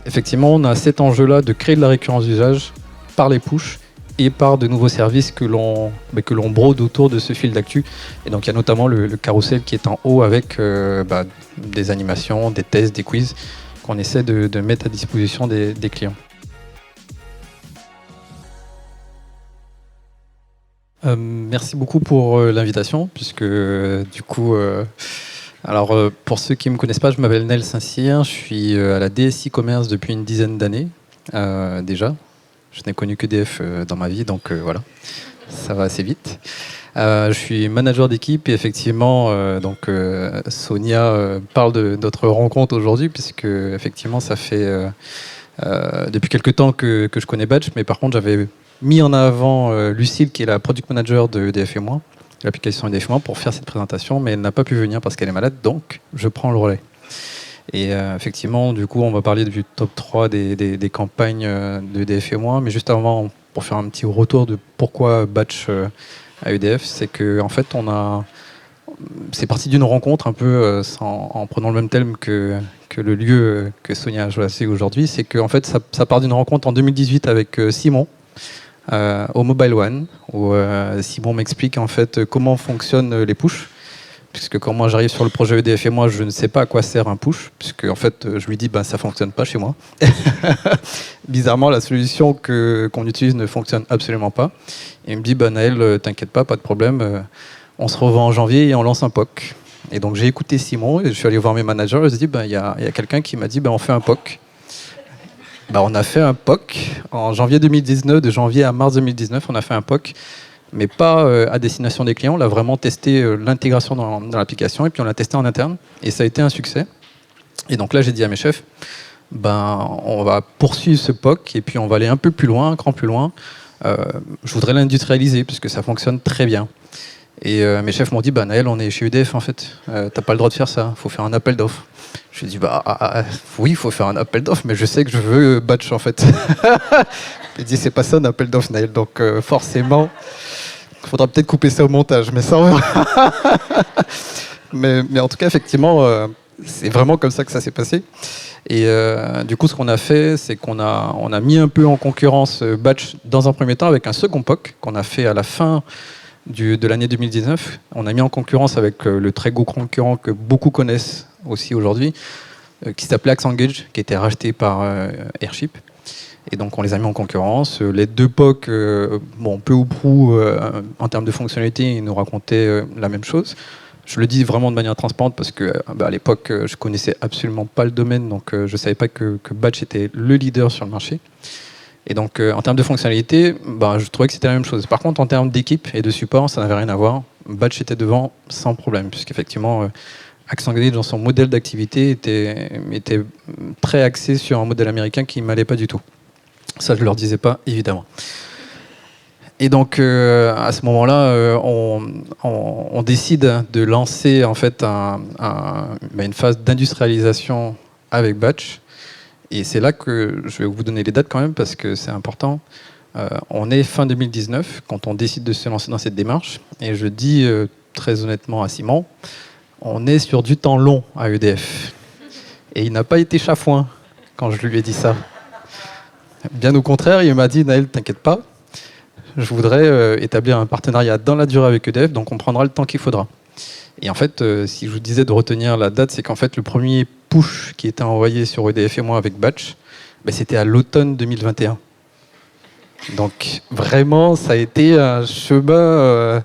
Effectivement, on a cet enjeu-là de créer de la récurrence d'usage par les push et par de nouveaux services que l'on brode autour de ce fil d'actu. Et donc il y a notamment le carrousel qui est en haut avec des animations, des tests, des quiz qu'on essaie de mettre à disposition des clients. Merci beaucoup pour l'invitation, puisque du coup, pour ceux qui ne me connaissent pas, je m'appelle Nel Saint-Cyr, je suis à la DSI Commerce depuis une dizaine d'années déjà. Je n'ai connu que DF dans ma vie, donc voilà, ça va assez vite. Je suis manager d'équipe et effectivement, Sonia parle de notre rencontre aujourd'hui, puisque effectivement, ça fait depuis quelques temps que je connais Batch, mais par contre, j'avais mis en avant Lucille, qui est la product manager de EDF et moi, l'application EDF et moi, pour faire cette présentation, mais elle n'a pas pu venir parce qu'elle est malade, donc je prends le relais. Et effectivement, du coup, on va parler du top 3 des campagnes de EDF et moi, mais juste avant, pour faire un petit retour de pourquoi Batch à EDF, c'est que en fait, c'est parti d'une rencontre un peu en prenant le même thème que le lieu que Sonia a choisi aujourd'hui, c'est que en fait, ça part d'une rencontre en 2018 avec Simon au Mobile One, où Simon m'explique en fait comment fonctionnent les push. Puisque quand moi j'arrive sur le projet EDF et moi, je ne sais pas à quoi sert un push, puisque en fait je lui dis ça fonctionne pas chez moi. Bizarrement, la solution qu'on utilise ne fonctionne absolument pas. Et il me dit Naël, t'inquiète pas de problème, on se revoit en janvier et on lance un POC. Et donc j'ai écouté Simon et je suis allé voir mes managers et je dis il y a quelqu'un qui m'a dit on fait un POC. On a fait un POC en janvier 2019, de janvier à mars 2019, on a fait un POC. Mais pas à destination des clients. On a vraiment testé l'intégration dans l'application et puis on l'a testé en interne et ça a été un succès. Et donc là, j'ai dit à mes chefs, on va poursuivre ce POC et puis on va aller un peu plus loin, un cran plus loin. Je voudrais l'industrialiser puisque ça fonctionne très bien. Et mes chefs m'ont dit, Naël, on est chez EDF en fait, t'as pas le droit de faire ça, faut faire un appel d'offres. Je lui ai dit, oui, il faut faire un appel d'offres, mais je sais que je veux Batch en fait. Il dit, c'est pas ça un appel d'offres, Naël, donc forcément... Il faudra peut-être couper ça au montage, mais ça on verra. mais en tout cas, effectivement, c'est vraiment comme ça que ça s'est passé. Et du coup, ce qu'on a fait, c'est qu'on a mis un peu en concurrence Batch dans un premier temps avec un second POC qu'on a fait à la fin de l'année 2019. On a mis en concurrence avec le très gros concurrent que beaucoup connaissent aussi aujourd'hui, qui s'appelait AxeEngage, qui a été racheté par Airship. Et donc on les a mis en concurrence. Les deux POC, peu ou prou, en termes de fonctionnalité, ils nous racontaient la même chose. Je le dis vraiment de manière transparente parce que à l'époque, je connaissais absolument pas le domaine, donc je savais pas que Batch était le leader sur le marché. Et donc en termes de fonctionnalité, je trouvais que c'était la même chose. Par contre, en termes d'équipe et de support, ça n'avait rien à voir. Batch était devant sans problème, puisqu'effectivement, AxeEngage, dans son modèle d'activité, était très axé sur un modèle américain qui ne m'allait pas du tout. Ça, je ne leur disais pas, évidemment. Et donc, à ce moment-là, on décide de lancer en fait une phase d'industrialisation avec Batch. Et c'est là que je vais vous donner les dates quand même, parce que c'est important. On est fin 2019, quand on décide de se lancer dans cette démarche. Et je dis très honnêtement à Simon, on est sur du temps long à EDF. Et il n'a pas été chafouin quand je lui ai dit ça. Bien au contraire, il m'a dit, Naël, t'inquiète pas, je voudrais établir un partenariat dans la durée avec EDF, donc on prendra le temps qu'il faudra. Et en fait, si je vous disais de retenir la date, c'est qu'en fait, le premier push qui était envoyé sur EDF et moi avec Batch, c'était à l'automne 2021. Donc vraiment, ça a été un chemin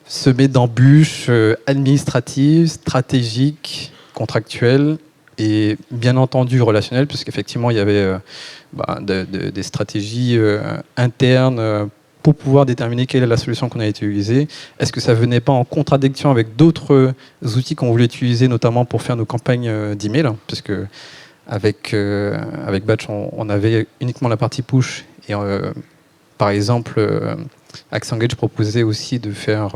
semé d'embûches administratives, stratégiques, contractuelles, et bien entendu relationnelles, puisqu'effectivement, il y avait des stratégies internes pour pouvoir déterminer quelle est la solution qu'on a utilisée. Est-ce que ça ne venait pas en contradiction avec d'autres outils qu'on voulait utiliser, notamment pour faire nos campagnes d'email, puisque avec Batch, on avait uniquement la partie push, et par exemple, AxeEngage proposait aussi de faire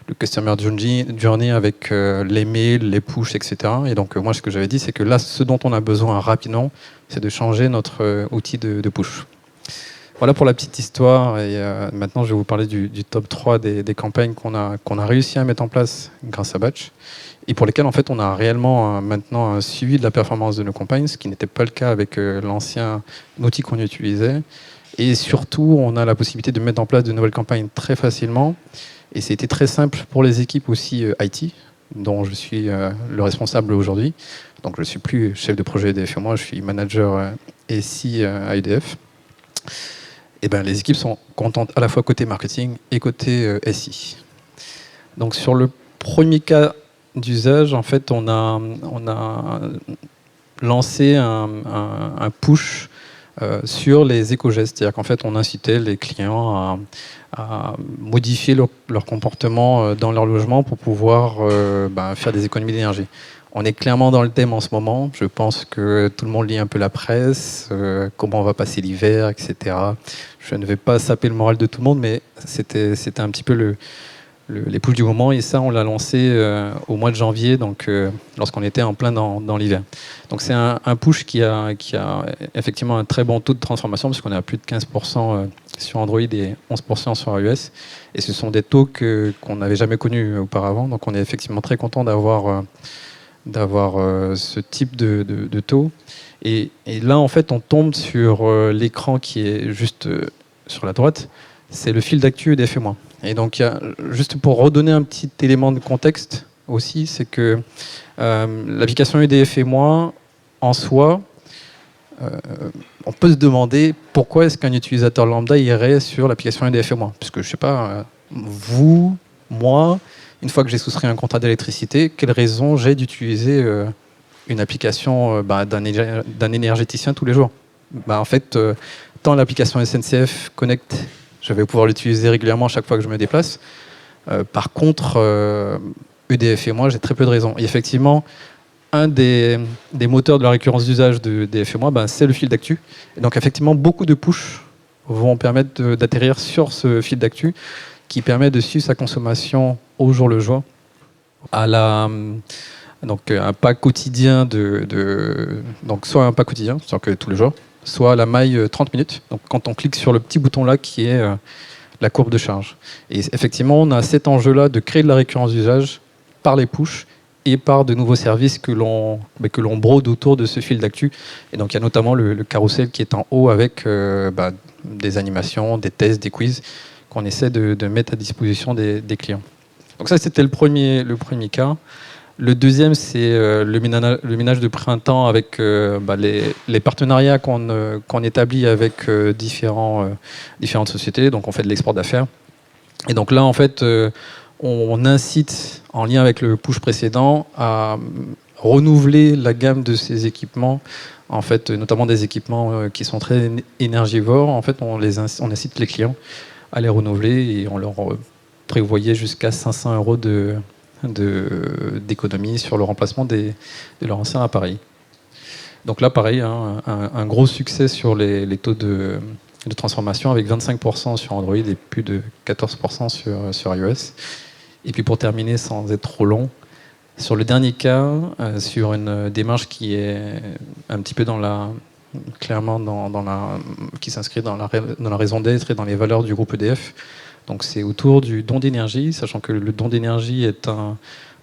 le Customer Journey avec les mails, les push, etc. Et donc moi, ce que j'avais dit, c'est que là, ce dont on a besoin rapidement, c'est de changer notre outil de push. Voilà pour la petite histoire. Et maintenant, je vais vous parler du top 3 des campagnes qu'on a réussi à mettre en place grâce à Batch et pour lesquelles en fait, on a réellement maintenant un suivi de la performance de nos campagnes, ce qui n'était pas le cas avec l'ancien outil qu'on utilisait. Et surtout, on a la possibilité de mettre en place de nouvelles campagnes très facilement. Et c'était très simple pour les équipes aussi IT, dont je suis le responsable aujourd'hui. Donc, je ne suis plus chef de projet EDF et moi, je suis manager SI à EDF. Et ben, les équipes sont contentes à la fois côté marketing et côté SI. Donc, sur le premier cas d'usage, en fait, on a lancé un push sur les éco-gestes. C'est-à-dire qu'en fait, on incitait les clients à modifier leur comportement dans leur logement pour pouvoir faire des économies d'énergie. On est clairement dans le thème en ce moment. Je pense que tout le monde lit un peu la presse, comment on va passer l'hiver, etc. Je ne vais pas saper le moral de tout le monde, mais c'était un petit peu les pushs du moment. Et ça, on l'a lancé au mois de janvier, donc lorsqu'on était en plein dans l'hiver. Donc c'est un push qui a effectivement un très bon taux de transformation, parce qu'on est à plus de 15% sur Android et 11% sur iOS. Et ce sont des taux qu'on n'avait jamais connus auparavant. Donc on est effectivement très content d'avoir ce type de taux. Et là, en fait, on tombe sur l'écran qui est juste sur la droite. C'est le fil d'actu EDF et moi. Et donc, juste pour redonner un petit élément de contexte aussi, c'est que l'application EDF et moi, en soi, on peut se demander pourquoi est-ce qu'un utilisateur lambda irait sur l'application EDF et moi. Parce que, je ne sais pas, vous, moi, une fois que j'ai souscrit un contrat d'électricité, quelle raison j'ai d'utiliser une application d'un énergéticien tous les jours? En fait, tant l'application SNCF Connect, je vais pouvoir l'utiliser régulièrement chaque fois que je me déplace. Par contre, EDF et moi, j'ai très peu de raisons. Et effectivement, un des moteurs de la récurrence d'usage d'EDF et moi, c'est le fil d'actu. Et donc, effectivement, beaucoup de push vont permettre d'atterrir sur ce fil d'actu qui permet de suivre sa consommation au jour le jour. Donc un pas quotidien donc soit un pas quotidien, c'est-à-dire que tous les jours, soit la maille 30 minutes. Donc quand on clique sur le petit bouton là qui est la courbe de charge. Et effectivement, on a cet enjeu-là de créer de la récurrence d'usage par les push et par de nouveaux services que l'on brode autour de ce fil d'actu. Et donc il y a notamment le carrousel qui est en haut avec des animations, des tests, des quiz qu'on essaie de mettre à disposition des clients. Donc ça, c'était le premier cas. Le deuxième, c'est le ménage de printemps avec les partenariats qu'on établit avec différentes sociétés. Donc on fait de l'export d'affaires. Et donc là, en fait, on incite, en lien avec le push précédent, à renouveler la gamme de ces équipements, en fait, notamment des équipements qui sont très énergivores. En fait, on incite les clients à les renouveler et on leur prévoyait jusqu'à 500 € d'économie sur le remplacement de leur ancien appareil. Donc là, pareil, un gros succès sur les taux de transformation avec 25% sur Android et plus de 14% sur iOS. Et puis pour terminer, sans être trop long, sur le dernier cas, sur une démarche qui est un petit peu clairement qui s'inscrit dans la raison d'être et dans les valeurs du groupe EDF. Donc c'est autour du don d'énergie, sachant que le don d'énergie est un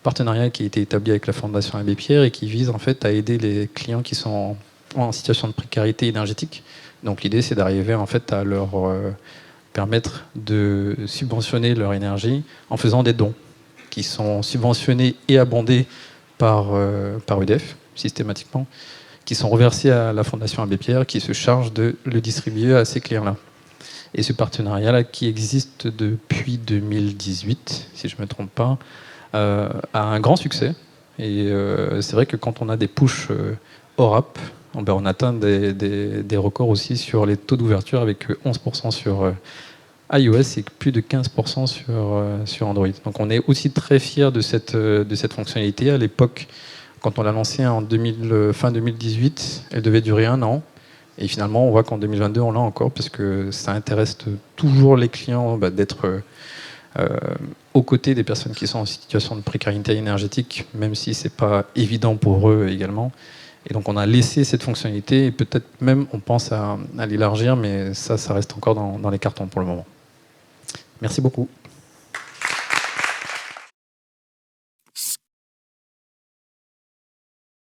partenariat qui a été établi avec la Fondation Abbé Pierre et qui vise en fait à aider les clients qui sont en situation de précarité énergétique. Donc l'idée, c'est d'arriver en fait à leur permettre de subventionner leur énergie en faisant des dons qui sont subventionnés et abondés par EDF systématiquement, qui sont reversés à la Fondation Abbé Pierre qui se charge de le distribuer à ces clients-là. Et ce partenariat-là, qui existe depuis 2018, si je ne me trompe pas, a un grand succès. Et c'est vrai que quand on a des pushs ORAP, on atteint des records aussi sur les taux d'ouverture, avec 11% sur iOS et plus de 15% sur Android. Donc on est aussi très fiers de cette fonctionnalité. À l'époque, quand on l'a lancée en fin 2018, elle devait durer 1 an. Et finalement, on voit qu'en 2022, on l'a encore, parce que ça intéresse toujours les clients d'être aux côtés des personnes qui sont en situation de précarité énergétique, même si ce n'est pas évident pour eux également. Et donc on a laissé cette fonctionnalité et peut-être même on pense à l'élargir, mais ça reste encore dans les cartons pour le moment. Merci beaucoup.